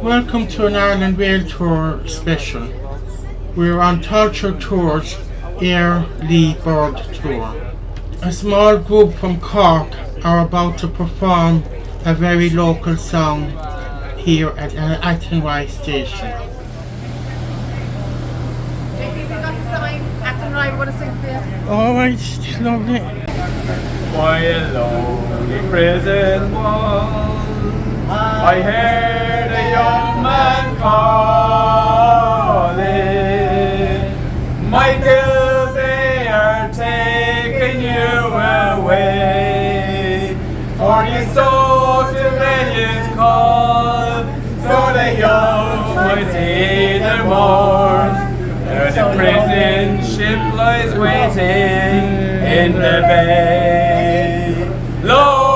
Welcome to an Ireland Railtour special. We're on Tailte Tours Eyre Bird Tour. A small group from Cork are about to perform a very local song here at Athenry station. JP, we got the sign. Athenry, we want to sing for you. Alright, lovely. By a lonely prison wall, I heard a young man calling, Michael, they are taking you away, for you so to rebellion call, so the young might see their more. There's a prison ship lies waiting in the bay. Low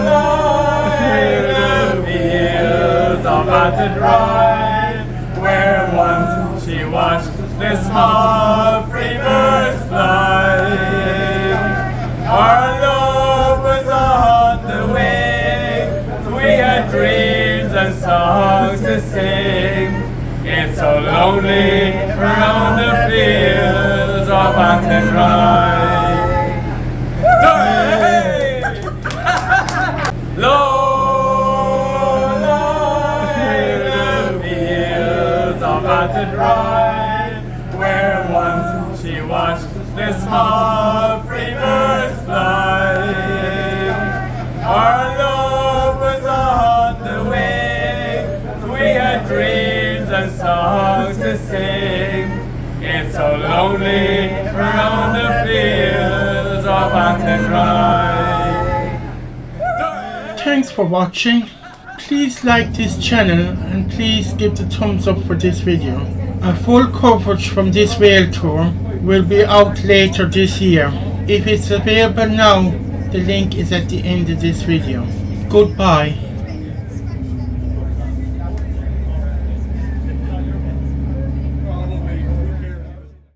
lie the fields of Athenry, where once she watched the small free birds fly. Our love was on the wing, we had dreams and songs to sing. It's so lonely around the fields of Athenry. Low lie the fields of Athenry, where once she watched the small free birds fly. Our love was on the wing, we had dreams and songs to sing. It's so lonely around the fields of Athenry. Thanks for watching. Please like this channel and please give the thumbs up for this video. A full coverage from this rail tour will be out later this year. If it's available now, the link is at the end of this video. Goodbye.